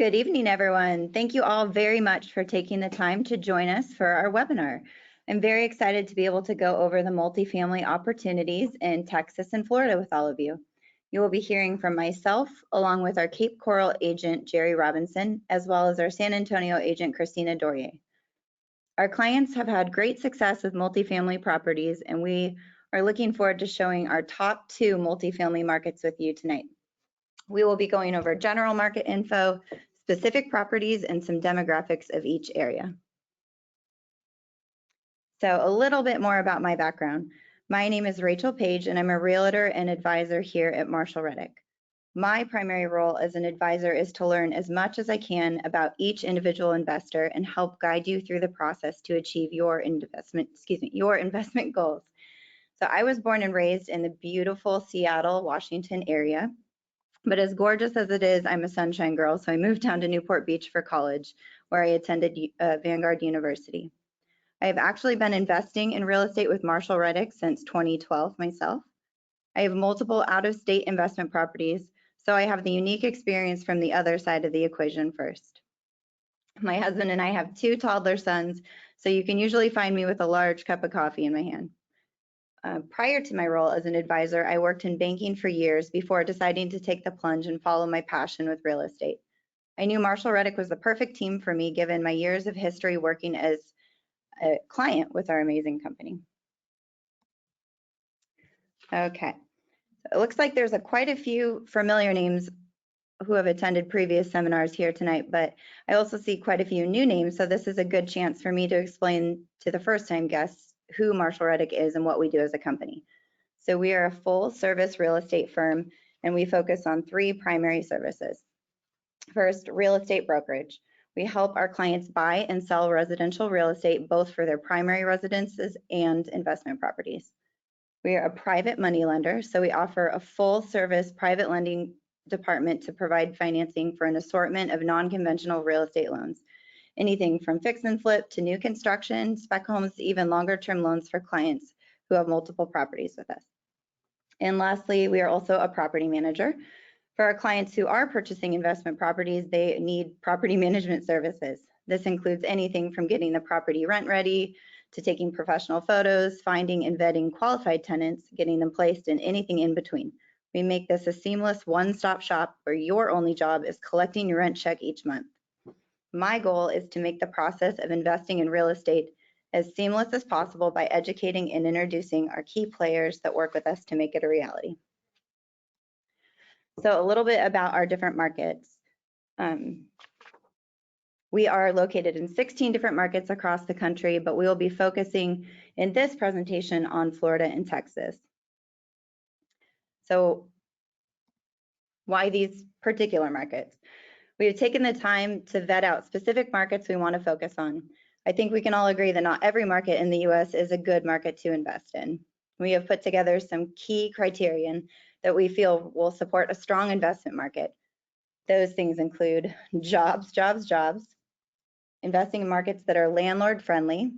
Good evening, everyone. Thank you all very much for taking the time to join us for our webinar. I'm very excited to be able to go over the multifamily opportunities in Texas and Florida with all of you. You will be hearing from myself, along with our Cape Coral agent, Jerry Robinson, as well as our San Antonio agent, Christina Doriott. Our clients have had great success with multifamily properties, and we are looking forward to showing our top 2 multifamily markets with you tonight. We will be going over general market info, specific properties, and some demographics of each area. So a little bit more about my background. My name is Rachel Page, and I'm a realtor and advisor here at Marshall Reddick. My primary role as an advisor is to learn as much as I can about each individual investor and help guide you through the process to achieve your investment goals. So I was born and raised in the beautiful Seattle, Washington area. But as gorgeous as it is, I'm a sunshine girl, so I moved down to Newport Beach for college, where I attended Vanguard University. I have actually been investing in real estate with Marshall Reddick since 2012 myself. I have multiple out-of-state investment properties, so I have the unique experience from the other side of the equation first. My husband and I have 2 toddler sons, so you can usually find me with a large cup of coffee in my hand. Prior to my role as an advisor, I worked in banking for years before deciding to take the plunge and follow my passion with real estate. I knew Marshall Reddick was the perfect team for me given my years of history working as a client with our amazing company. Okay, so it looks like there's quite a few familiar names who have attended previous seminars here tonight, but I also see quite a few new names, so this is a good chance for me to explain to the first-time guests who Marshall Reddick is and what we do as a company. So we are a full-service real estate firm, and we focus on 3 primary services. First, real estate brokerage. We help our clients buy and sell residential real estate, both for their primary residences and investment properties. We are a private money lender, so we offer a full-service private lending department to provide financing for an assortment of non-conventional real estate loans. Anything from fix and flip to new construction, spec homes, to even longer term loans for clients who have multiple properties with us. And lastly, we are also a property manager. For our clients who are purchasing investment properties, they need property management services. This includes anything from getting the property rent ready to taking professional photos, finding and vetting qualified tenants, getting them placed, and anything in between. We make this a seamless one-stop shop where your only job is collecting your rent check each month. My goal is to make the process of investing in real estate as seamless as possible by educating and introducing our key players that work with us to make it a reality. So a little bit about our different markets. We are located in 16 different markets across the country, but we will be focusing in this presentation on Florida and Texas. So why these particular markets? We have taken the time to vet out specific markets we want to focus on. I think we can all agree that not every market in the US is a good market to invest in. We have put together some key criterion that we feel will support a strong investment market. Those things include jobs, investing in markets that are landlord friendly,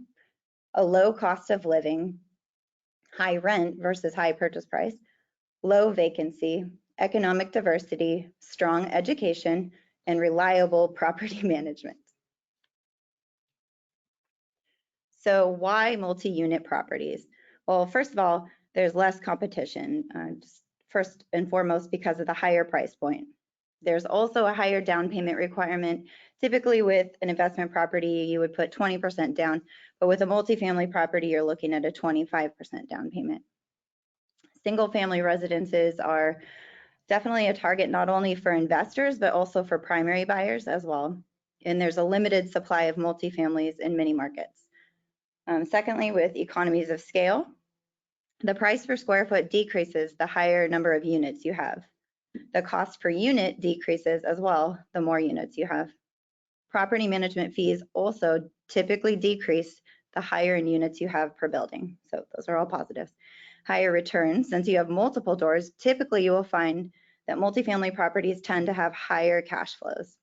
a low cost of living, high rent versus high purchase price, low vacancy, economic diversity, strong education, and reliable property management. So why multi-unit properties? Well, first of all, there's less competition, first and foremost because of the higher price point. There's also a higher down payment requirement. Typically with an investment property, you would put 20% down, but with a multifamily property, you're looking at a 25% down payment. Single family residences are definitely a target not only for investors, but also for primary buyers as well. And there's a limited supply of multifamilies in many markets. Secondly, with economies of scale, the price per square foot decreases the higher number of units you have. The cost per unit decreases as well, the more units you have. Property management fees also typically decrease the higher in units you have per building. So those are all positives. Higher returns, since you have multiple doors, typically you will find that multifamily properties tend to have higher cash flows.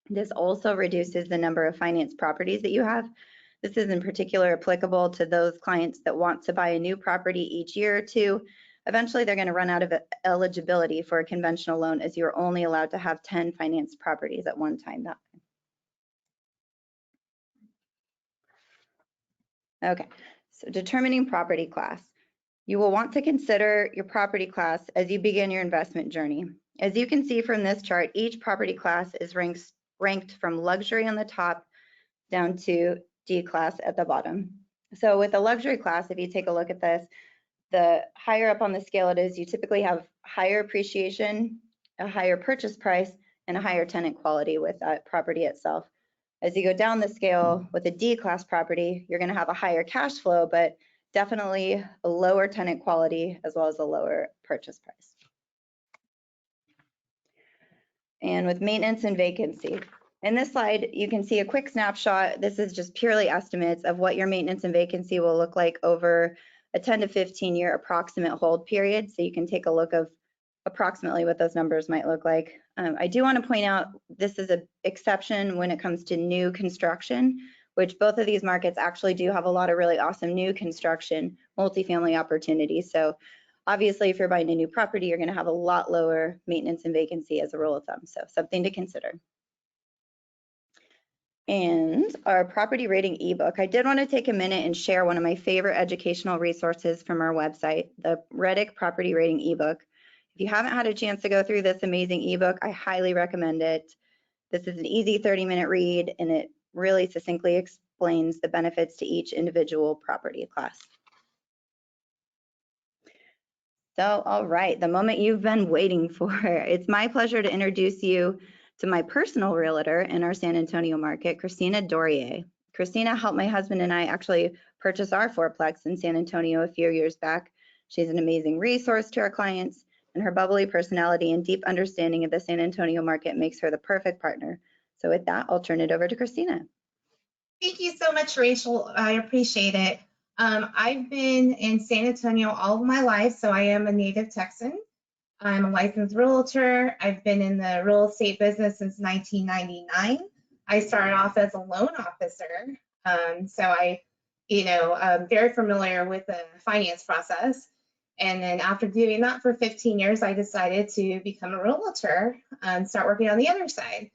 This also reduces the number of finance properties that you have. This is in particular applicable to those clients that want to buy a new property each year or two, eventually they're going to run out of eligibility for a conventional loan, as you're only allowed to have 10 financed properties at one time. Okay, so determining property class. You will want to consider your property class as you begin your investment journey. As you can see from this chart, each property class is ranked from luxury on the top down to D class at the bottom. So with a luxury class, if you take a look at this, the higher up on the scale it is, you typically have higher appreciation, a higher purchase price, and a higher tenant quality with that property itself. As you go down the scale with a D class property, you're going to have a higher cash flow, but definitely a lower tenant quality as well as a lower purchase price. And with maintenance and vacancy. In this slide, you can see a quick snapshot. This is just purely estimates of what your maintenance and vacancy will look like over a 10 to 15 year approximate hold period. So you can take a look of approximately what those numbers might look like. I do want to point out this is an exception when it comes to new construction, which both of these markets actually do have a lot of really awesome new construction multifamily opportunities. So obviously, if you're buying a new property, you're going to have a lot lower maintenance and vacancy as a rule of thumb. So something to consider. And our property rating ebook. I did want to take a minute and share one of my favorite educational resources from our website, the Reddick property rating ebook. If you haven't had a chance to go through this amazing ebook, I highly recommend it. This is an easy 30-minute read, and it really succinctly explains the benefits to each individual property class. So, all right, the moment you've been waiting for. It's my pleasure to introduce you to my personal realtor in our San Antonio market, Christina Doriott. Christina helped my husband and I actually purchase our fourplex in San Antonio a few years back. She's an amazing resource to our clients, and her bubbly personality and deep understanding of the San Antonio market makes her the perfect partner. So with that, I'll turn it over to Christina. Thank you so much, Rachel. I appreciate it. I've been in San Antonio all of my life, so I am a native Texan. I'm a licensed realtor. I've been in the real estate business since 1999. I started off as a loan officer, so I'm very familiar with the finance process. And then after doing that for 15 years, I decided to become a realtor and start working on the other side.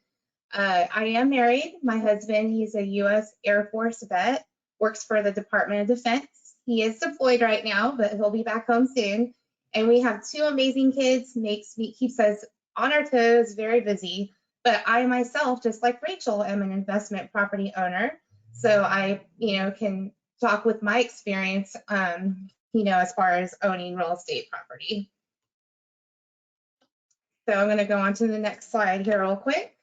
I am married. My husband, he's a U.S. Air Force vet, works for the Department of Defense. He is deployed right now, but he'll be back home soon. And we have two amazing kids, keeps us on our toes, very busy. But I myself, just like Rachel, am an investment property owner. So I, can talk with my experience, as far as owning real estate property. So I'm going to go on to the next slide here real quick.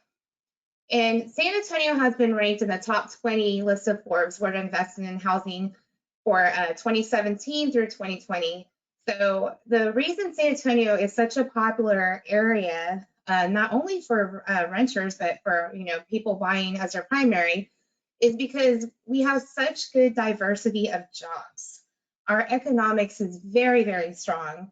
And San Antonio has been ranked in the top 20 list of Forbes where to invest in housing for 2017 through 2020. So the reason San Antonio is such a popular area, not only for renters, but for people buying as their primary, is because we have such good diversity of jobs. Our economics is very, very strong.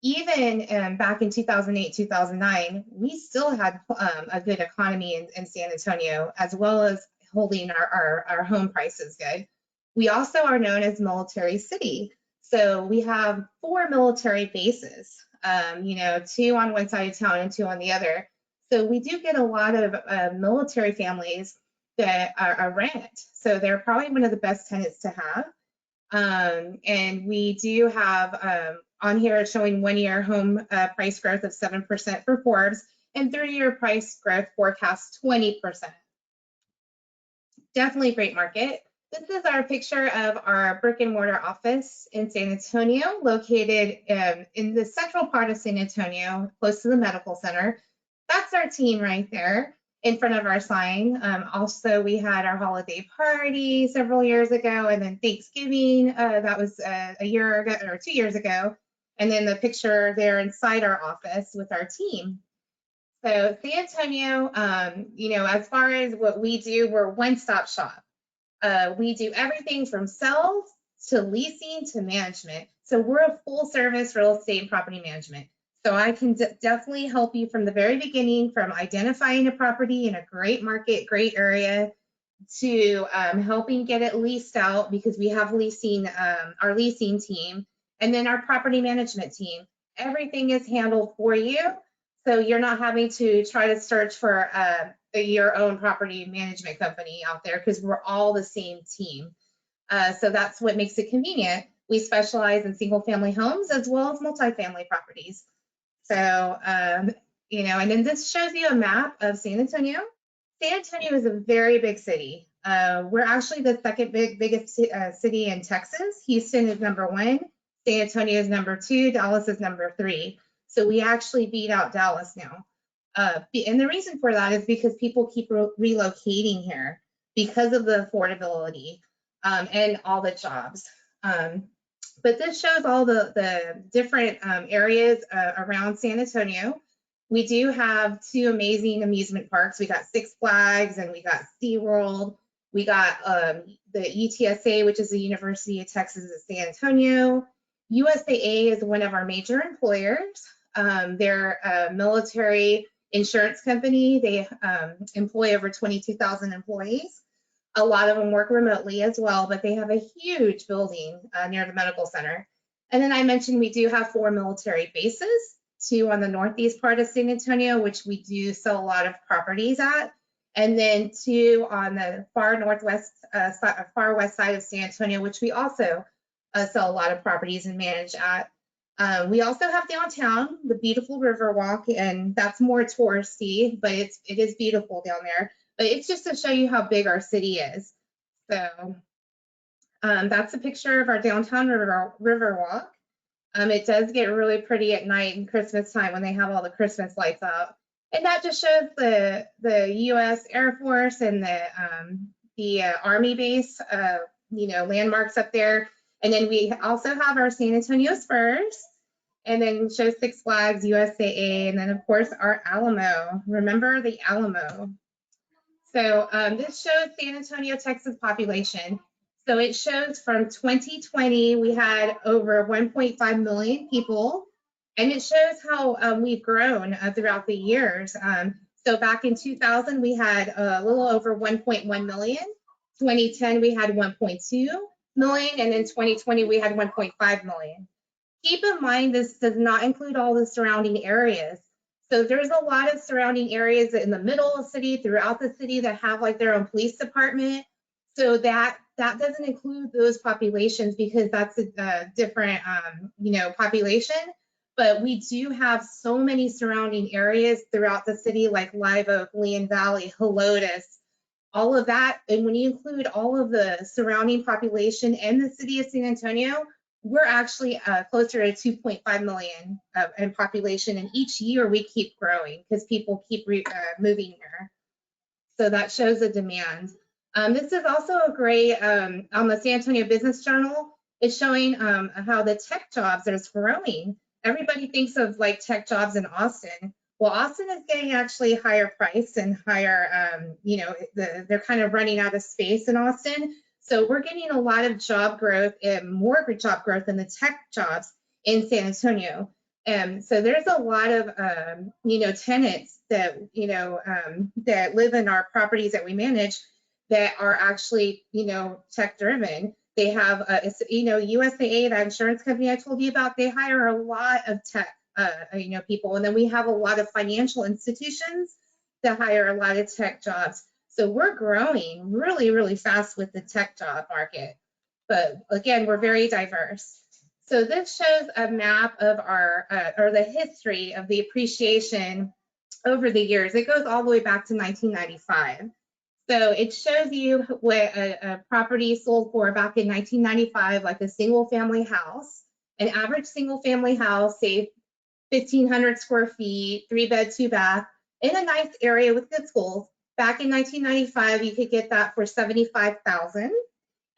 Even back in 2008, 2009, we still had a good economy in San Antonio, as well as holding our home prices good. We also are known as Military City. So we have 4 military bases, 2 on one side of town and 2 on the other. So we do get a lot of military families that are rent. So they're probably one of the best tenants to have. And we do have on here showing 1-year home price growth of 7% for Forbes, and 30-year price growth forecast 20%. Definitely a great market. This is our picture of our brick and mortar office in San Antonio, located in the central part of San Antonio, close to the medical center. That's our team right there in front of our sign. Also, we had our holiday party several years ago, and then Thanksgiving, that was a year ago or 2 years ago. And then the picture there inside our office with our team. So San Antonio, as far as what we do, we're one-stop shop. We do everything from sales to leasing to management. So we're a full-service real estate and property management. So I can definitely help you from the very beginning, from identifying a property in a great market, great area, to helping get it leased out, because we have leasing, our leasing team. And then our property management team, everything is handled for you. So you're not having to try to search for your own property management company out there, because we're all the same team. So that's what makes it convenient. We specialize in single family homes as well as multifamily properties. So, you know, and then this shows you a map of San Antonio. San Antonio is a very big city. We're actually the second biggest city in Texas. Houston is #1. San Antonio is #2. Dallas is #3. So we actually beat out Dallas now. And the reason for that is because people keep relocating here because of the affordability and all the jobs. But this shows all the different areas around San Antonio. We do have 2 amazing amusement parks. We got Six Flags and we got SeaWorld. We got the UTSA, which is the University of Texas at San Antonio. USAA is one of our major employers. They're a military insurance company. They employ over 22,000 employees. A lot of them work remotely as well, but they have a huge building near the medical center. And then I mentioned we do have 4 military bases, 2 on the northeast part of San Antonio, which we do sell a lot of properties at, and then 2 on the far west side of San Antonio, which we also sell a lot of properties and manage at. We also have downtown, the beautiful Riverwalk, and that's more touristy, but it is beautiful down there. But it's just to show you how big our city is. So that's a picture of our downtown Riverwalk. It does get really pretty at night and Christmas time when they have all the Christmas lights out. And that just shows the U.S. Air Force and the Army base, you know, landmarks up there. And then we also have our San Antonio Spurs, and then shows Six Flags, USAA, and then of course our Alamo. Remember the Alamo. So this shows San Antonio, Texas population. So it shows from 2020, we had over 1.5 million people, and it shows how we've grown throughout the years. So back in 2000, we had a little over 1.1 million. 2010, we had 1.2 million, and in 2020, we had 1.5 million. Keep in mind, this does not include all the surrounding areas. So there's a lot of surrounding areas in the middle of the city, throughout the city, that have like their own police department. So that doesn't include those populations because that's a different, you know, population. But we do have so many surrounding areas throughout the city, like Live Oak, Leon Valley, Helotes, all of that. And when you include all of the surrounding population and the city of San Antonio, we're actually closer to 2.5 million in population, and each year we keep growing because people keep moving here. So that shows the demand. This is also a great, on the San Antonio Business Journal, it's showing how the tech jobs are growing. Everybody thinks of like tech jobs in Austin. Well, Austin is getting actually higher price and higher, you know, they're kind of running out of space in Austin. So we're getting a lot of job growth and more job growth in the tech jobs in San Antonio. So there's a lot of, you know, tenants that, you know, that live in our properties that we manage that are actually, you know, tech driven. They have, you know, USAA, that insurance company I told you about, they hire a lot of tech, you know, people. And then we have a lot of financial institutions that hire a lot of tech jobs. So we're growing really, really fast with the tech job market. But again, we're very diverse. So this shows a map of our, or the history of the appreciation over the years. It goes all the way back to 1995. So it shows you what a property sold for back in 1995, like a single family house, an average single family house, say 1,500 square feet, 3-bed, 2-bath, in a nice area with good schools. Back in 1995, you could get that for $75,000.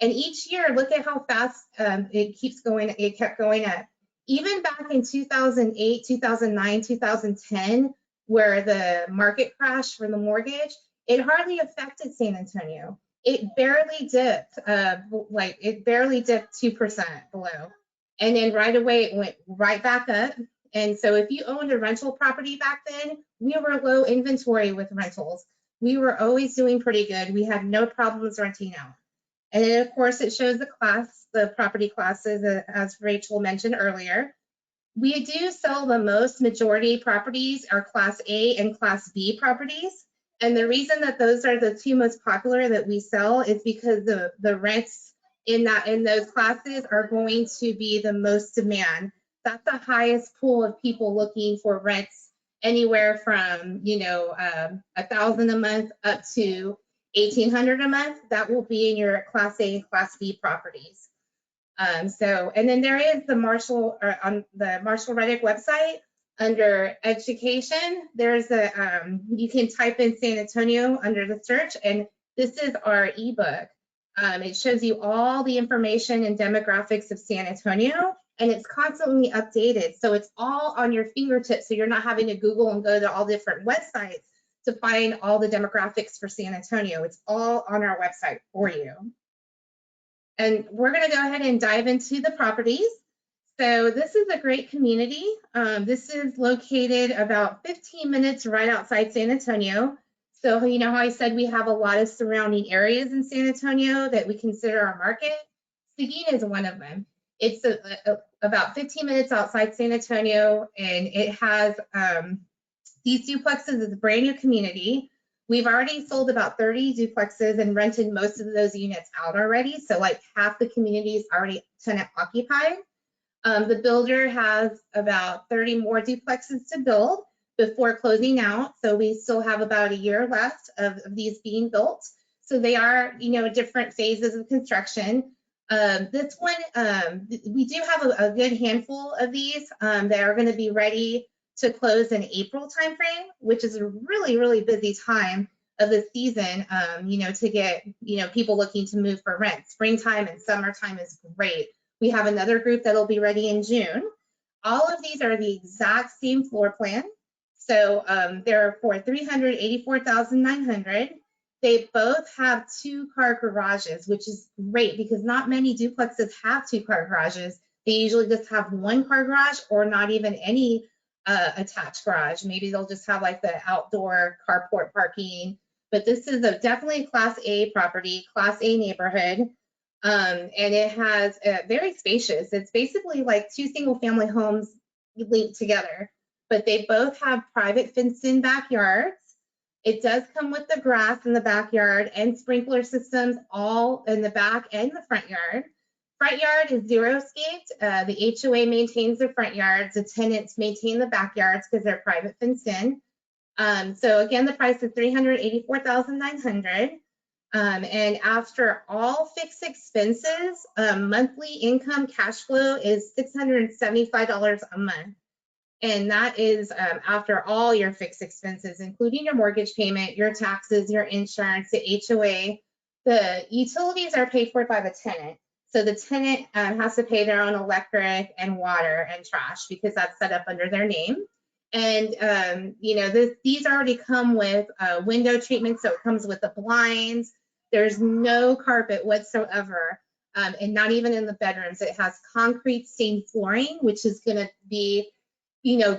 And each year, look at how fast it keeps going. It kept going up. Even back in 2008, 2009, 2010, where the market crashed for the mortgage, it hardly affected San Antonio. It barely dipped, like it barely dipped 2% below. And then right away, it went right back up. And so if you owned a rental property back then, we were low inventory with rentals. We were always doing pretty good. We had no problems renting out. And then of course it shows the property classes as Rachel mentioned earlier. We do sell the majority properties are Class A and Class B properties. And the reason that those are the two most popular that we sell is because the rents in those classes are going to be the most demand. That's the highest pool of people looking for rents, anywhere from $1,000 a month up to $1,800 a month. That will be in your Class A and Class B properties. And then there is the on the Marshall Reddick website under education. There's you can type in San Antonio under the search, and this is our ebook. It shows you all the information and demographics of San Antonio, and it's constantly updated. So it's all on your fingertips. So you're not having to Google and go to all different websites to find all the demographics for San Antonio. It's all on our website for you. And we're going to go ahead and dive into the properties. So this is a great community. This is located about 15 minutes right outside San Antonio. So you know how I said we have a lot of surrounding areas in San Antonio that we consider our market? Seguin is one of them. It's about 15 minutes outside San Antonio, and it has these duplexes. It's a brand new community. We've already sold about 30 duplexes and rented most of those units out already. So like half the community is already tenant occupied. The builder has about 30 more duplexes to build before closing out. So we still have about a year left of these being built. So they are, different phases of construction. This one, we do have a good handful of these that are going to be ready to close in April timeframe, which is a really, really busy time of the season, to get, people looking to move for rent. Springtime and summertime is great. We have another group that'll be ready in June. All of these are the exact same floor plan. So they're for $384,900. They both have 2-car garages, which is great because not many duplexes have 2-car garages. They usually just have 1-car garage or not even any attached garage. Maybe they'll just have like the outdoor carport parking. But this is definitely a Class A property, Class A neighborhood. And it has very spacious. It's basically like 2 single-family homes linked together, but they both have private fenced-in backyards. It does come with the grass in the backyard and sprinkler systems all in the back and the front yard. Front yard is zero-scaped. The HOA maintains the front yards. The tenants maintain the backyards because they're private fenced-in. So again, the price is $384,900. And after all fixed expenses, monthly income cash flow is $675 a month. And that is after all your fixed expenses, including your mortgage payment, your taxes, your insurance, the HOA. The utilities are paid for by the tenant. So the tenant has to pay their own electric and water and trash because that's set up under their name. And, these already come with window treatment. So it comes with the blinds. There's no carpet whatsoever, and not even in the bedrooms. It has concrete stained flooring, which is going to be,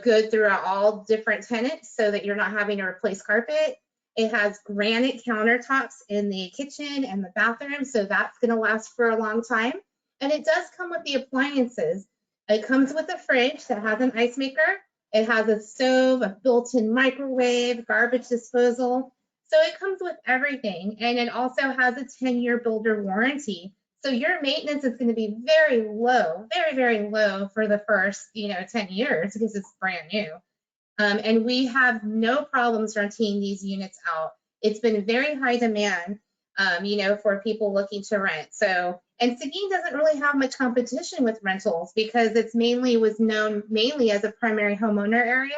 good throughout all different tenants so that you're not having to replace carpet. It has granite countertops in the kitchen and the bathroom, so that's going to last for a long time. And it does come with the appliances. It comes with a fridge that has an ice maker. It has a stove, a built-in microwave, garbage disposal. So it comes with everything. And it also has a 10-year builder warranty. So your maintenance is going to be very low, very, very low for the first, 10 years because it's brand new. And we have no problems renting these units out. It's been very high demand, for people looking to rent. So, and Seguin doesn't really have much competition with rentals because was known mainly as a primary homeowner area.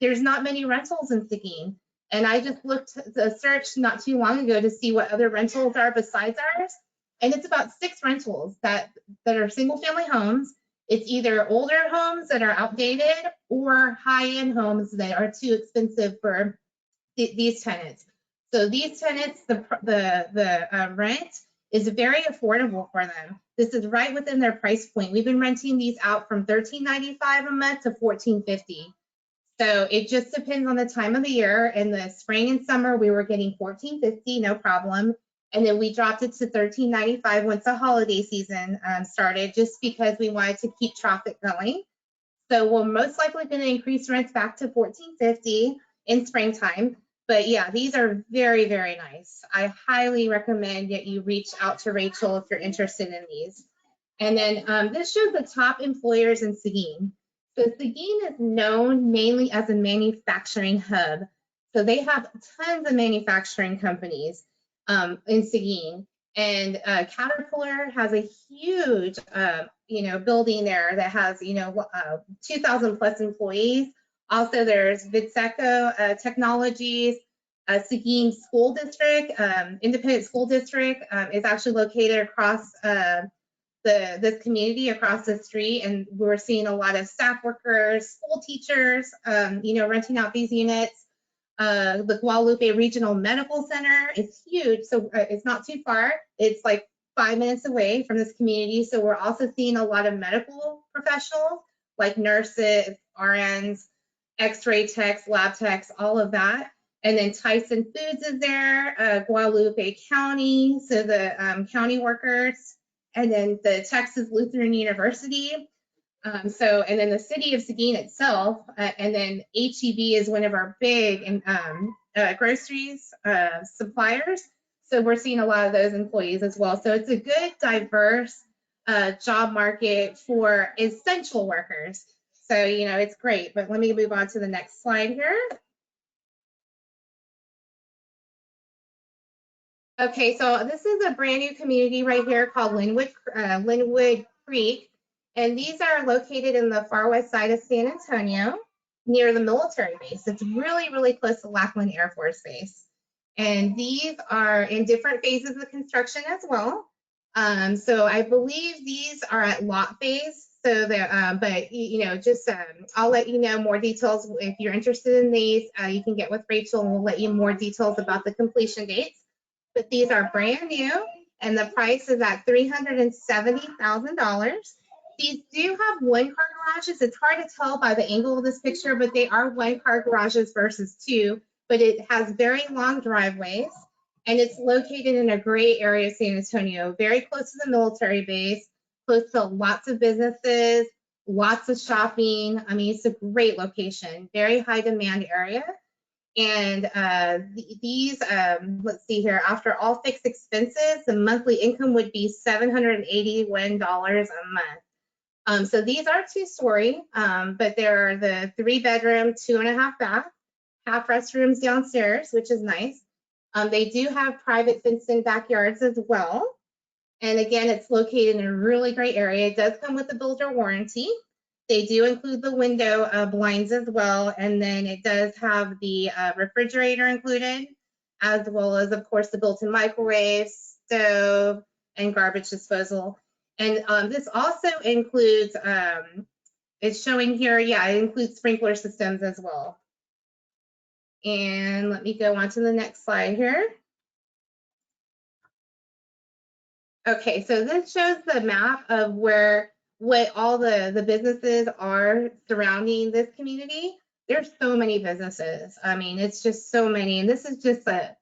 There's not many rentals in Seguin. And I just looked the search not too long ago to see what other rentals are besides ours. And it's about 6 rentals that are single family homes. It's either older homes that are outdated or high-end homes that are too expensive for these tenants. So these tenants, the rent is very affordable for them. This is right within their price point. We've been renting these out from $13.95 a month to $14.50. So it just depends on the time of the year. In the spring and summer, we were getting $14.50, no problem. And then we dropped it to $13.95 once the holiday season started, just because we wanted to keep traffic going. So we're most likely going to increase rents back to $14.50 in springtime. But yeah, these are very, very nice. I highly recommend that you reach out to Rachel if you're interested in these. And then this shows the top employers in Seguin. So Seguin is known mainly as a manufacturing hub. So they have tons of manufacturing companies in Seguin. And Caterpillar has a huge, building there that has, 2,000 plus employees. Also, there's Vidseco Technologies, Seguin School District, Independent School District is actually located across this community across the street, and we're seeing a lot of staff workers, school teachers, renting out these units. The Guadalupe Regional Medical Center is huge, so it's not too far. It's like 5 minutes away from this community. So we're also seeing a lot of medical professionals like nurses, RNs, X-ray techs, lab techs, all of that. And then Tyson Foods is there, Guadalupe County, so the county workers, and then the Texas Lutheran University. And then the city of Seguin itself, and then HEB is one of our big groceries suppliers. So we're seeing a lot of those employees as well. So it's a good, diverse job market for essential workers. So, it's great. But let me move on to the next slide here. Okay, so this is a brand new community right here called Linwood Creek. And these are located in the far west side of San Antonio, near the military base. It's really, really close to Lackland Air Force Base. And these are in different phases of construction as well. So I believe these are at lot phase. So I'll let you know more details. If you're interested in these, you can get with Rachel and we'll let you more details about the completion dates. But these are brand new and the price is at $370,000. These do have one-car garages. It's hard to tell by the angle of this picture, but they are one-car garages versus two, but it has very long driveways, and it's located in a great area of San Antonio, very close to the military base, close to lots of businesses, lots of shopping. I mean, it's a great location, very high demand area. And let's see here, after all fixed expenses, the monthly income would be $781 a month. So these are 2-story, but they're the 3-bedroom, 2.5 bath, half restrooms downstairs, which is nice. They do have private fenced-in backyards as well. And again, it's located in a really great area. It does come with a builder warranty. They do include the window blinds as well. And then it does have the refrigerator included, as well as, of course, the built-in microwave, stove, and garbage disposal. And this also includes, it's showing here, yeah, it includes sprinkler systems as well. And let me go on to the next slide here. Okay, so this shows the map of what all the businesses are surrounding this community. There's so many businesses. I mean, it's just so many. And this is just a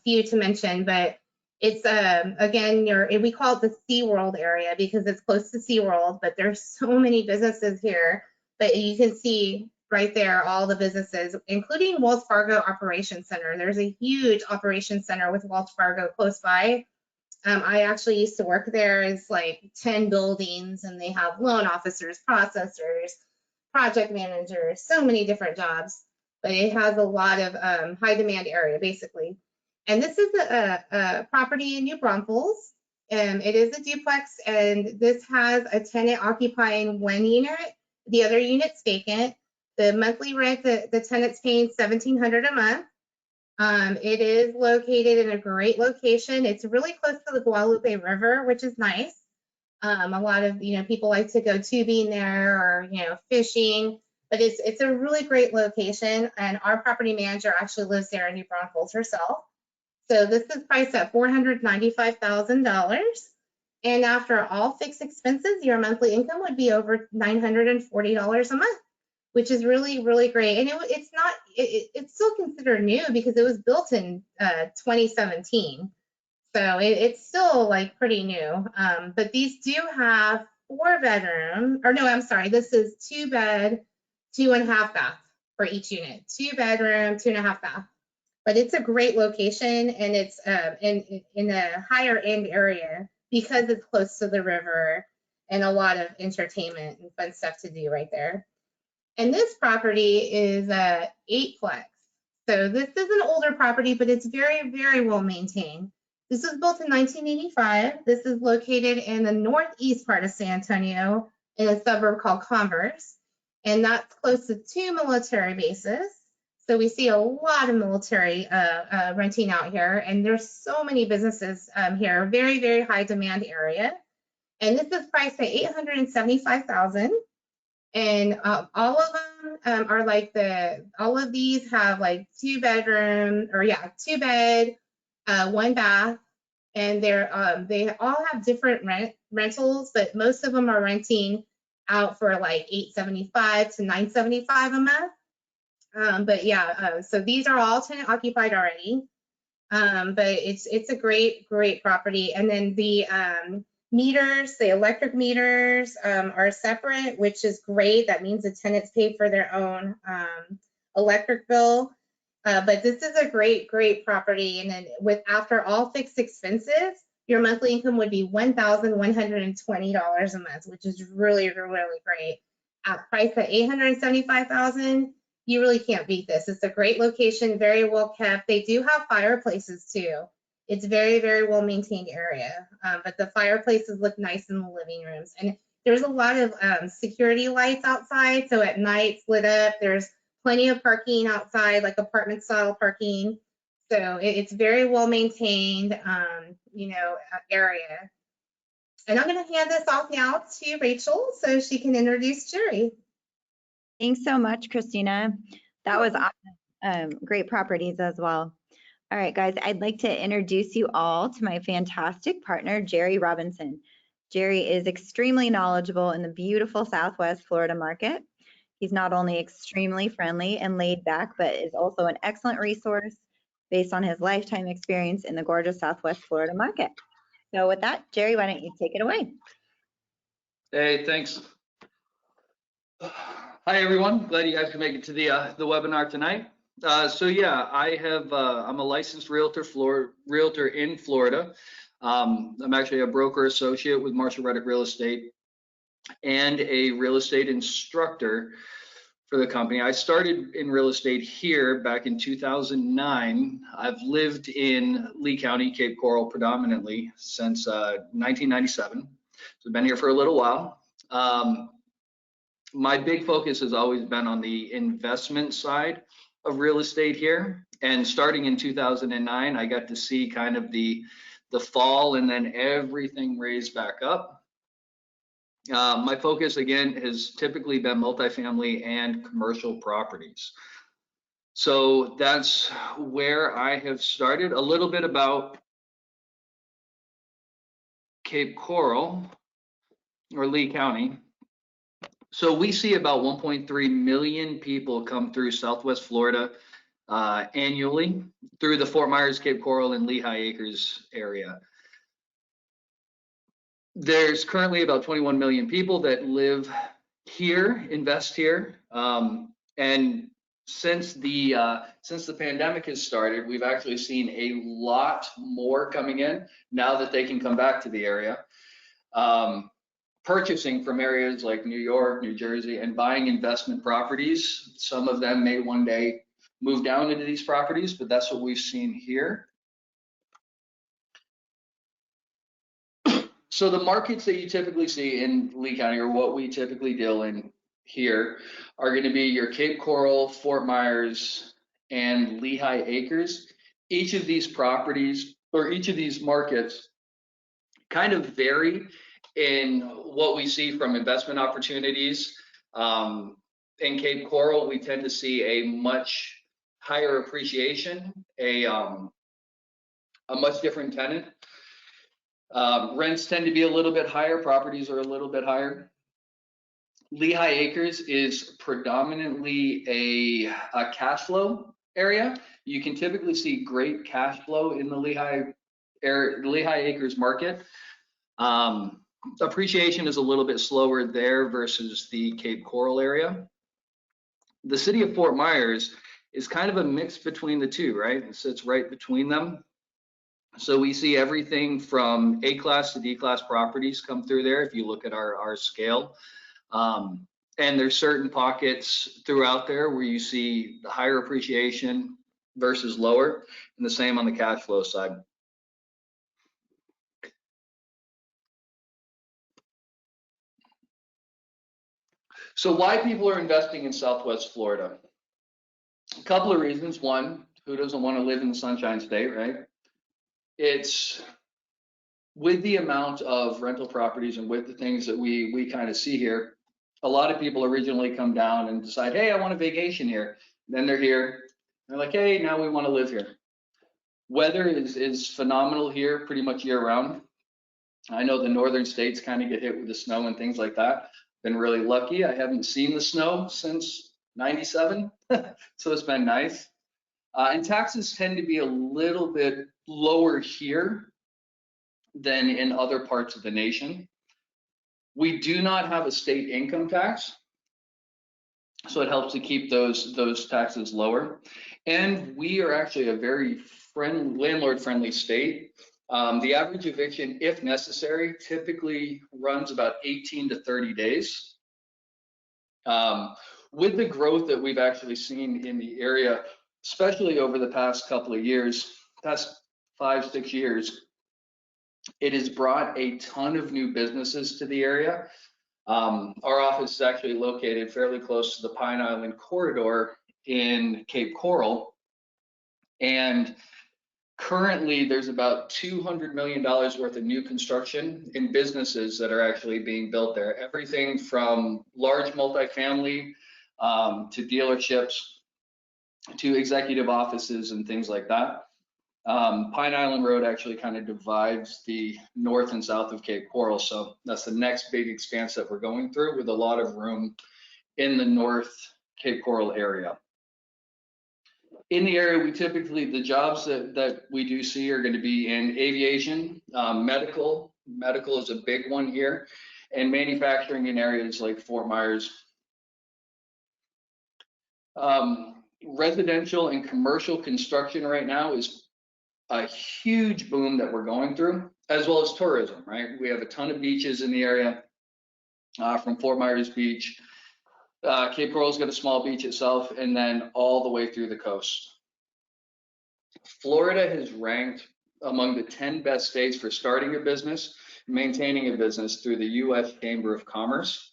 few to mention, but it's, again, we call it the SeaWorld area because it's close to SeaWorld, but there's so many businesses here. But you can see right there all the businesses, including Wells Fargo Operations Center. There's a huge operations center with Wells Fargo close by. I actually used to work there. It's like 10 buildings, and they have loan officers, processors, project managers, so many different jobs. But it has a lot of high demand area, basically. And this is a property in New Braunfels. It is a duplex, and this has a tenant occupying 1 unit. The other unit's vacant. The monthly rent, the tenant's paying $1,700 a month. It is located in a great location. It's really close to the Guadalupe River, which is nice. A lot of people like to go tubing there or fishing, but it's a really great location. And our property manager actually lives there in New Braunfels herself. So this is priced at $495,000. And after all fixed expenses, your monthly income would be over $940 a month, which is really, really great. And it's still considered new because it was built in 2017. So it's still like pretty new. But these do have 4 bedroom, or no, I'm sorry, this is 2 bed, 2.5 bath for each unit. 2 bedroom, 2.5 bath. But it's a great location, and it's in a higher end area because it's close to the river and a lot of entertainment and fun stuff to do right there. And this property is a 8-plex. So this is an older property, but it's very, very well maintained. This was built in 1985. This is located in the northeast part of San Antonio in a suburb called Converse. And that's close to 2 military bases. So we see a lot of military renting out here. And there's so many businesses here, very, very high demand area. And this is priced at $875,000. And all of them are like all of these have like 2 bedroom, or 2 bed, 1 bath, and they all have different rentals, but most of them are renting out for like $875 to $975 a month. But yeah, so these are all tenant occupied already. But it's a great property. And then the meters, the electric meters are separate, which is great. That means the tenants pay for their own electric bill. But this is a great property. And then after all fixed expenses, your monthly income would be $1,120 a month, which is really great. At price at $875,000, you really can't beat this. It's a great location, very well kept. They do have fireplaces too. It's very, very well maintained area, but the fireplaces look nice in the living rooms. And there's a lot of security lights outside, so at night it's lit up. There's plenty of parking outside, like apartment style parking. So it's very well maintained, area. And I'm going to hand this off now to Rachel so she can introduce Jerry. Thanks so much, Christina. That was awesome. Great properties as well. All right, guys, I'd like to introduce you all to my fantastic partner, Jerry Robinson. Jerry is extremely knowledgeable in the beautiful Southwest Florida market. He's not only extremely friendly and laid back, but is also an excellent resource based on his lifetime experience in the gorgeous Southwest Florida market. So with that, Jerry, why don't you take it away? Hey, thanks. Hi, everyone. Glad you guys can make it to the webinar tonight. So yeah, I'm a licensed realtor in Florida. I'm actually a broker associate with Marshall Reddick Real Estate and a real estate instructor for the company. I started in real estate here back in 2009. I've lived in Lee County, Cape Coral predominantly since 1997. So I've been here for a little while. My big focus has always been on the investment side of real estate here. And starting in 2009, I got to see kind of the fall and then everything raised back up. My focus again has typically been multifamily and commercial properties. So that's where I have started. A little bit about Cape Coral or Lee County. So we see about 1.3 million people come through Southwest Florida annually through the Fort Myers, Cape Coral, and Lehigh Acres area. There's currently about 21 million people that live here, invest here, and since the pandemic has started, we've actually seen a lot more coming in now that they can come back to the area. Purchasing from areas like New York, New Jersey, and buying investment properties. Some of them may one day move down into these properties, but that's what we've seen here. So the markets that you typically see in Lee County, or what we typically deal in here, are going to be your Cape Coral, Fort Myers, and Lehigh Acres. Each of these properties, or each of these markets, kind of vary in what we see from investment opportunities. In Cape Coral, we tend to see a much higher appreciation, a much different tenant. Rents tend to be a little bit higher, properties are a little bit higher. Lehigh Acres is predominantly a cash flow area. You can typically see great cash flow in the Lehigh Lehigh Acres market. Appreciation is a little bit slower there versus the Cape Coral area. The city of Fort Myers is kind of a mix between the two, right? It sits right between them. So we see everything from A-class to D-class properties come through there if you look at our scale. And there's certain pockets throughout there where you see the higher appreciation versus lower, and the same on the cash flow side. So why people are investing in Southwest Florida? A couple of reasons. One, who doesn't want to live in the Sunshine State, right? It's with the amount of rental properties and with the things that we kind of see here, a lot of people originally come down and decide, hey, I want a vacation here. And then they're here. They're like, hey, now we want to live here. Weather is phenomenal here pretty much year round. I know the northern states kind of get hit with the snow and things like that. Been really lucky. I haven't seen the snow since 97, so it's been nice. And taxes tend to be a little bit lower here than in other parts of the nation. We do not have a state income tax, so it helps to keep those taxes lower. And we are actually a very landlord-friendly state. The average eviction, if necessary, typically runs about 18 to 30 days. With the growth that we've actually seen in the area, especially over the past couple of years, past 5-6 years, it has brought a ton of new businesses to the area. Our office is actually located fairly close to the Pine Island corridor in Cape Coral. And currently there's about $200 million worth of new construction in businesses that are actually being built there. Everything from large multifamily to dealerships to executive offices and things like that. Pine Island Road actually kind of divides the north and south of Cape Coral. So that's the next big expanse that we're going through, with a lot of room in the North Cape Coral area. In the area, we typically, the jobs that we do see are going to be in aviation, medical is a big one here, and manufacturing in areas like Fort Myers. Residential and commercial construction right now is a huge boom that we're going through, as well as tourism, right? We have a ton of beaches in the area, from Fort Myers Beach. Cape Coral's got a small beach itself, and then all the way through the coast. Florida has ranked among the 10 best states for starting a business, maintaining a business through the U.S. Chamber of Commerce.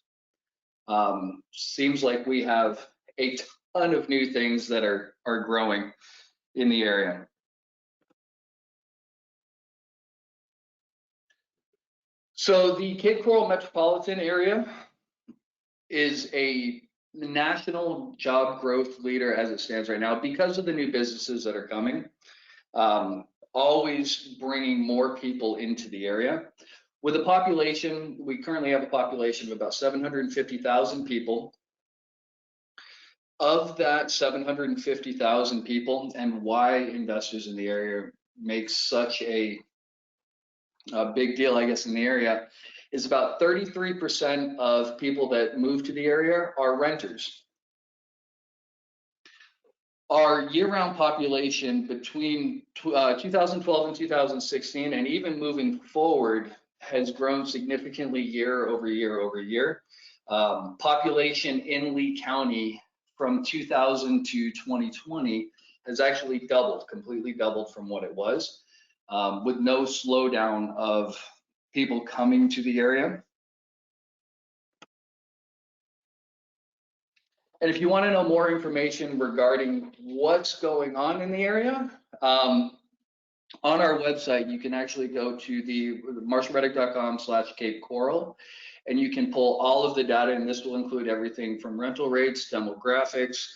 Seems like we have a ton of new things that are growing in the area. So the Cape Coral metropolitan area is a national job growth leader as it stands right now because of the new businesses that are coming, always bringing more people into the area. With a population, we currently have a population of about 750,000 people. Of that 750,000 people, and why investors in the area make such a big deal, I guess, in the area, is about 33% of people that move to the area are renters. Our year-round population between 2012 and 2016, and even moving forward, has grown significantly year over year over year. Population in Lee County from 2000 to 2020 has actually doubled, completely doubled from what it was, with no slowdown of people coming to the area. And if you want to know more information regarding what's going on in the area, on our website, you can actually go to the marshallreddick.com/Cape Coral, and you can pull all of the data, and this will include everything from rental rates, demographics,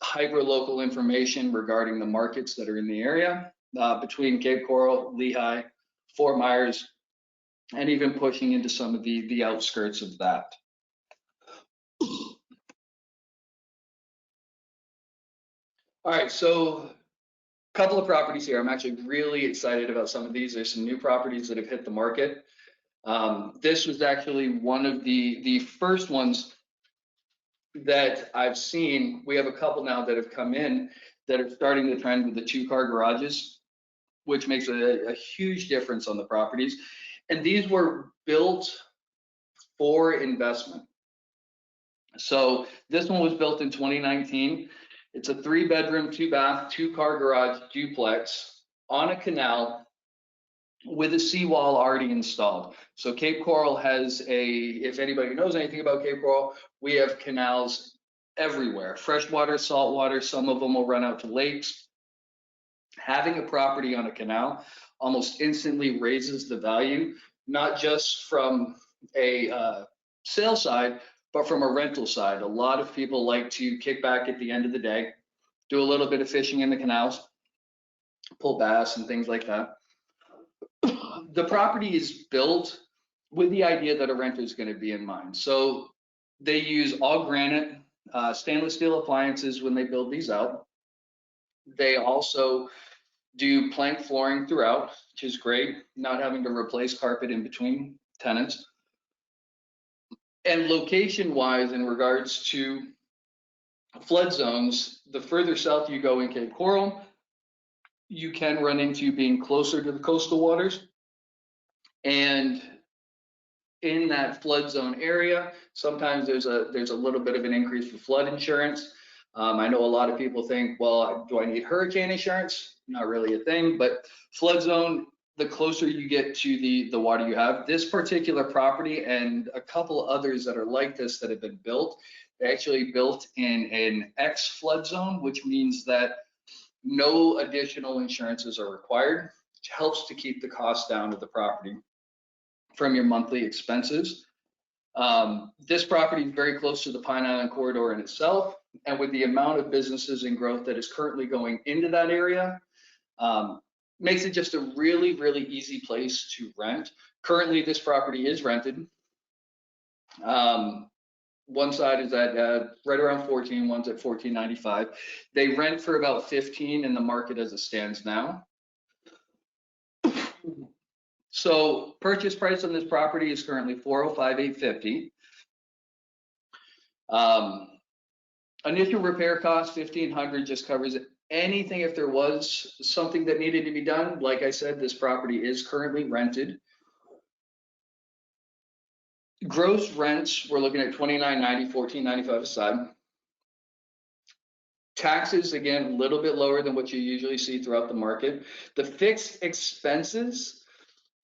hyper-local information regarding the markets that are in the area, between Cape Coral, Lehigh, Fort Myers, and even pushing into some of the outskirts of that. All right, so Couple of properties here. I'm actually really excited about some of these. There's some new properties that have hit the market. This was actually one of the first ones that I've seen. We have a couple now that have come in that are starting the trend with the 2-car garages, which makes a huge difference on the properties. And these were built for investment. So this one was built in 2019. It's a 3-bedroom, 2-bath, 2-car garage duplex on a canal with a seawall already installed. So Cape Coral has if anybody knows anything about Cape Coral, we have canals everywhere, freshwater, saltwater, some of them will run out to lakes. Having a property on a canal almost instantly raises the value, not just from a sales side, but from a rental side. A lot of people like to kick back at the end of the day, do a little bit of fishing in the canals, pull bass and things like that. The property is built with the idea that a renter is going to be in mind. So they use all granite, stainless steel appliances when they build these out. They also do plank flooring throughout, which is great, not having to replace carpet in between tenants. And location wise, in regards to flood zones, the further south you go in Cape Coral, you can run into being closer to the coastal waters. And in that flood zone area, sometimes there's a little bit of an increase for flood insurance. I know a lot of people think, well, do I need hurricane insurance? Not really a thing, but flood zone, the closer you get to the water you have. This particular property and a couple others that are like this that have been built, they actually built in an X flood zone, which means that no additional insurances are required, which helps to keep the cost down of the property from your monthly expenses. This property is very close to the Pine Island corridor in itself, and with the amount of businesses and growth that is currently going into that area, makes it just a really, really easy place to rent. Currently, this property is rented. One side is at right around 14, one's at $14.95. They rent for about 15 in the market as it stands now. So purchase price on this property is currently $405,850. Initial repair cost $1,500, just covers anything if there was something that needed to be done. Like I said, this property is currently rented. Gross rents, we're looking at $29.90, $14.95 a side. Taxes, again, a little bit lower than what you usually see throughout the market. The fixed expenses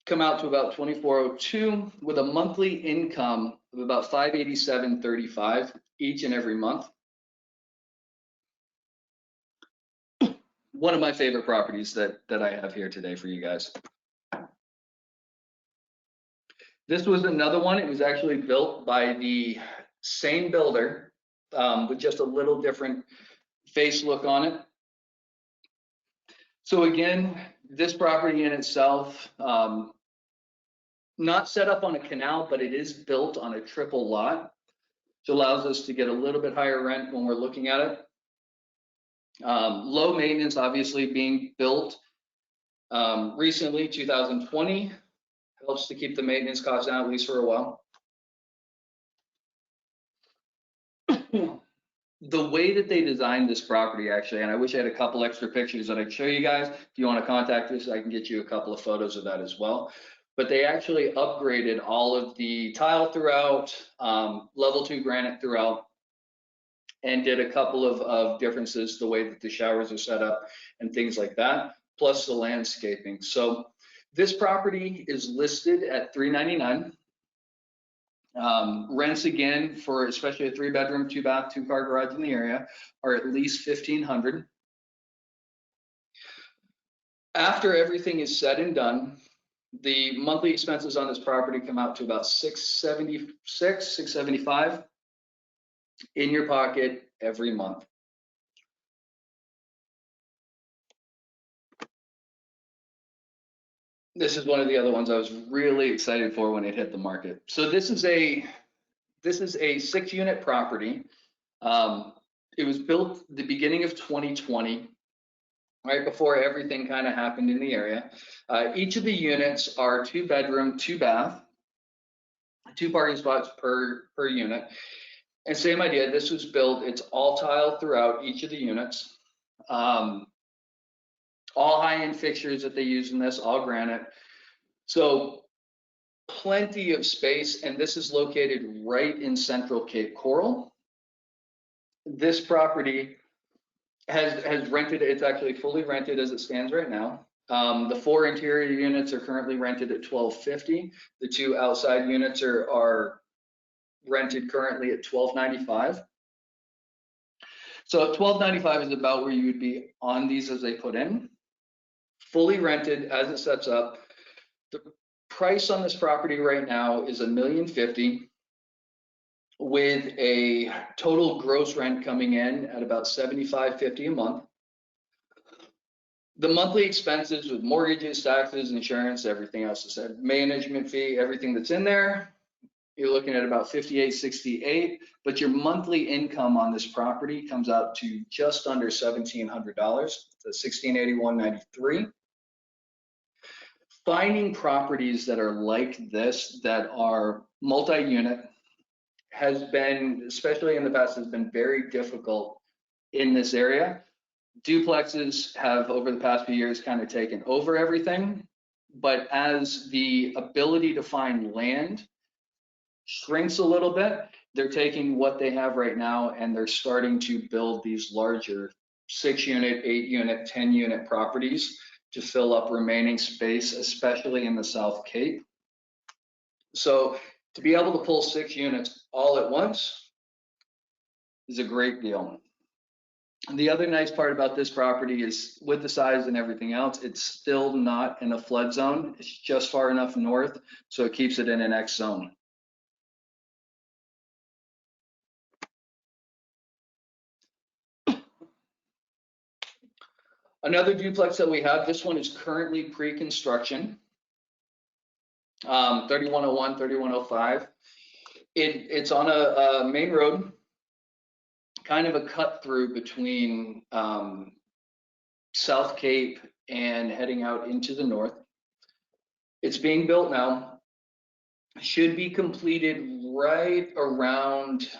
come out to about $2,402 with a monthly income of about $587.35 each and every month. One of my favorite properties that I have here today for you guys. This was another one. It was actually built by the same builder with just a little different face look on it. So again, this property in itself, not set up on a canal, but it is built on a triple lot, which allows us to get a little bit higher rent when we're looking at it. Low maintenance, obviously being built recently, 2020, helps to keep the maintenance costs down at least for a while. The way that they designed this property, actually, and I wish I had a couple extra pictures that I could show you guys. If you want to contact us, I can get you a couple of photos of that as well. But they actually upgraded all of the tile throughout, level 2 granite throughout, and did a couple of differences, the way that the showers are set up and things like that, plus the landscaping. So this property is listed at $399. Rents, again, for especially a 3-bedroom, 2-bath, 2-car garage in the area, are at least $1,500. After everything is said and done, the monthly expenses on this property come out to about $676, $675 in your pocket every month. This is one of the other ones I was really excited for when it hit the market. So this is a 6-unit property. It was built the beginning of 2020. right before everything kind of happened in the area. Each of the units are 2-bedroom, 2-bath, 2 parking spots per unit. And same idea, this was built, it's all tile throughout each of the units. All high-end fixtures that they use in this, all granite. So plenty of space, and this is located right in central Cape Coral. This property has rented, it's actually fully rented as it stands right now. The 4 interior units are currently rented at $1,250. The 2 outside units are rented currently at $1,295. So $1,295 is about where you would be on these as they put in. Fully rented as it sets up. The price on this property right now is $1,050,000 with a total gross rent coming in at about $75.50 a month. The monthly expenses with mortgages, taxes, insurance, everything else is said, management fee, everything that's in there, you're looking at about $5,868, but your monthly income on this property comes out to just under $1,700, so $1,681.93. Finding properties that are like this, that are multi-unit, has been, especially in the past, has been very difficult in this area. Duplexes have, over the past few years, kind of taken over everything, but as the ability to find land shrinks a little bit, they're taking what they have right now and they're starting to build these larger 6-unit, 8-unit, 10-unit properties to fill up remaining space, especially in the South Cape. So to be able to pull 6 units all at once is a great deal. And the other nice part about this property is, with the size and everything else, it's still not in a flood zone. It's just far enough north, so it keeps it in an X zone. Another duplex that we have, this one is currently pre-construction. 3101, 3105. It's on a main road, kind of a cut through between South Cape and heading out into the north. It's being built now. Should be completed right around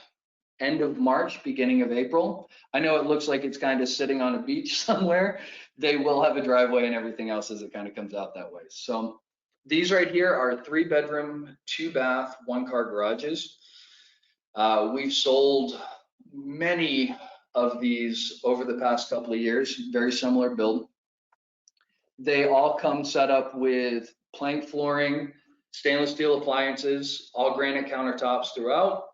end of March, beginning of April. I know it looks like it's kind of sitting on a beach somewhere. They will have a driveway and everything else as it kind of comes out that way. So these right here are 3-bedroom, 2-bath, 1-car garages. We've sold many of these over the past couple of years, very similar build. They all come set up with plank flooring, stainless steel appliances, all granite countertops throughout.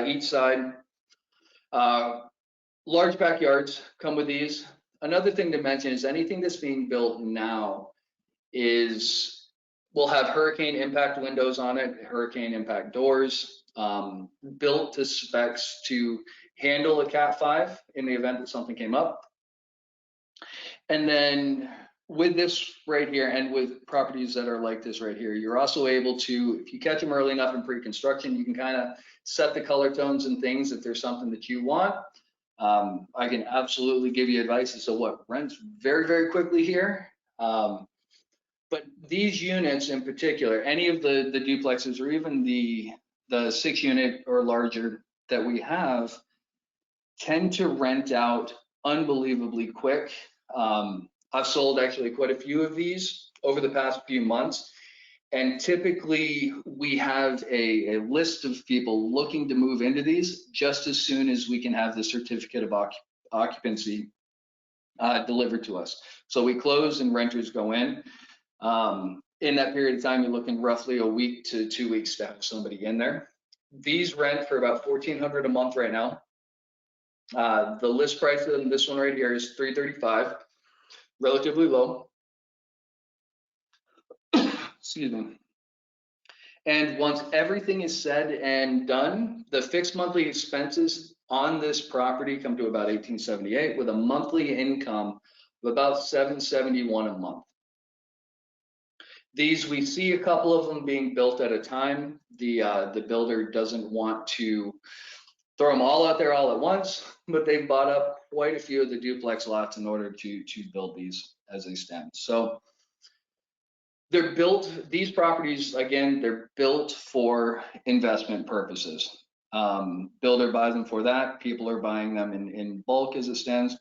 Each side. Large backyards come with these. Another thing to mention is anything that's being built now will have hurricane impact windows on it, hurricane impact doors, built to specs to handle a Cat 5 in the event that something came up. And then with this right here, and with properties that are like this right here, you're also able to, if you catch them early enough in pre-construction, you can kind of set the color tones and things if there's something that you want. I can absolutely give you advice as to what rents very, very quickly here. But these units in particular, any of the duplexes or even the 6-unit or larger that we have, tend to rent out unbelievably quick. I've sold actually quite a few of these over the past few months. And typically we have a list of people looking to move into these just as soon as we can have the certificate of occupancy delivered to us. So we close and renters go in. In that period of time, you're looking roughly a week to 2 weeks to have somebody in there. These rent for about $1,400 a month right now. The list price of this one right here is $335, relatively low. Excuse me. And once everything is said and done, the fixed monthly expenses on this property come to about $1,878 with a monthly income of about $771 a month. These, we see a couple of them being built at a time. The builder doesn't want to throw them all out there all at once, but they've bought up quite a few of the duplex lots in order to build these as they stand. So they're built, these properties, again, they're built for investment purposes. Builder buys them for that. People are buying them in bulk as it stands.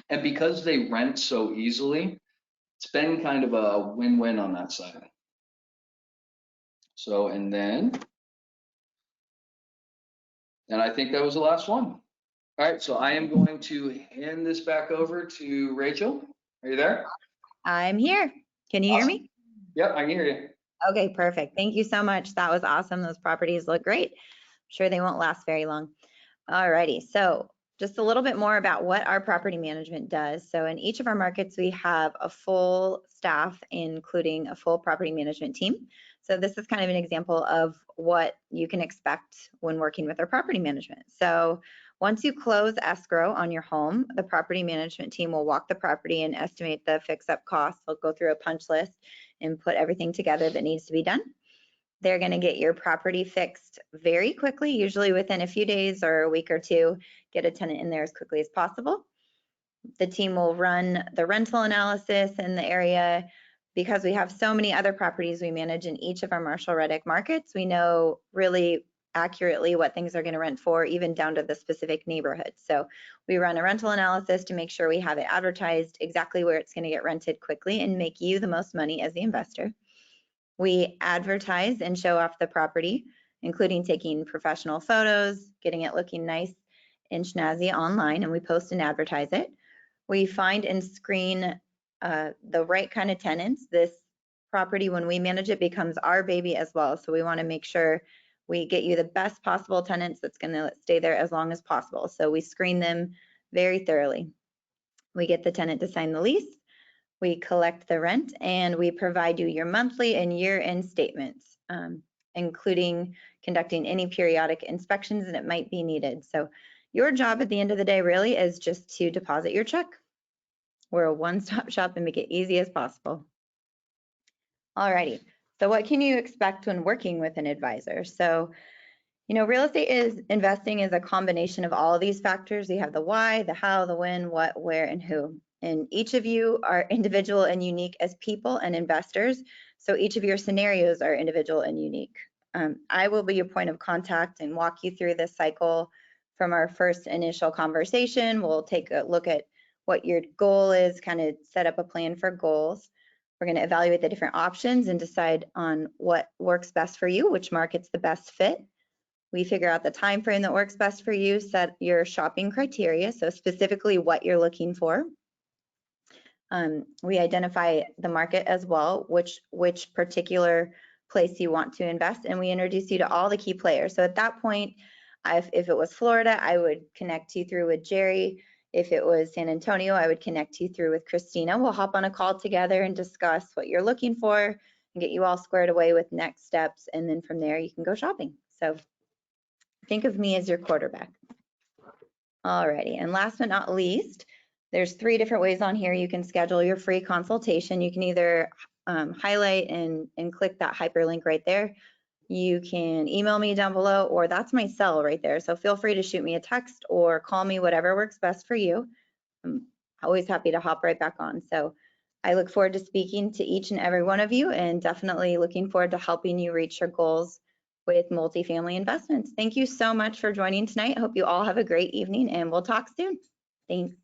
And because they rent so easily, it's been kind of a win-win on that side. So, and I think that was the last one. All right, so I am going to hand this back over to Rachel. Are you there? I'm here. Can you hear me? Yep, I can hear you. Okay, perfect. Thank you so much. That was awesome. Those properties look great. I'm sure they won't last very long. All righty, so just a little bit more about what our property management does. So in each of our markets, we have a full staff, including a full property management team. So this is kind of an example of what you can expect when working with our property management. So once you close escrow on your home, the property management team will walk the property and estimate the fix-up costs. They'll go through a punch list and put everything together that needs to be done. They're going to get your property fixed very quickly, usually within a few days or a week or two, get a tenant in there as quickly as possible. The team will run the rental analysis in the area. Because we have so many other properties we manage in each of our Marshall Reddick markets, we know really accurately what things are going to rent for, even down to the specific neighborhood. So we run a rental analysis to make sure we have it advertised exactly where it's going to get rented quickly and make you the most money as the investor. We advertise and show off the property, including taking professional photos, getting it looking nice and snazzy online, and we post and advertise it. We find and screen the right kind of tenants. This property, when we manage it, becomes our baby as well. So we want to make sure we get you the best possible tenants that's going to stay there as long as possible. So we screen them very thoroughly. We get the tenant to sign the lease. We collect the rent, and we provide you your monthly and year-end statements, including conducting any periodic inspections that might be needed. So your job at the end of the day really is just to deposit your check. We're a one-stop shop and make it easy as possible. Alrighty, so what can you expect when working with an advisor? So, you know, real estate investing is a combination of all of these factors. You have the why, the how, the when, what, where, and who. And each of you are individual and unique as people and investors. So each of your scenarios are individual and unique. I will be your point of contact and walk you through this cycle from our first initial conversation. We'll take a look at what your goal is, kind of set up a plan for goals. We're going to evaluate the different options and decide on what works best for you, which market's the best fit. We figure out the time frame that works best for you, set your shopping criteria, so specifically what you're looking for. We identify the market as well, which particular place you want to invest, and we introduce you to all the key players. So at that point, if it was Florida, I would connect you through with Jerry. If it was San Antonio, I would connect you through with Christina. We'll hop on a call together and discuss what you're looking for and get you all squared away with next steps, and then from there you can go shopping. So think of me as your quarterback. Alrighty, and last but not least, there's 3 different ways on here you can schedule your free consultation. You can either highlight and click that hyperlink right there. You can email me down below, or that's my cell right there. So feel free to shoot me a text or call me, whatever works best for you. I'm always happy to hop right back on. So I look forward to speaking to each and every one of you, and definitely looking forward to helping you reach your goals with multifamily investments. Thank you so much for joining tonight. I hope you all have a great evening, and we'll talk soon. Thanks.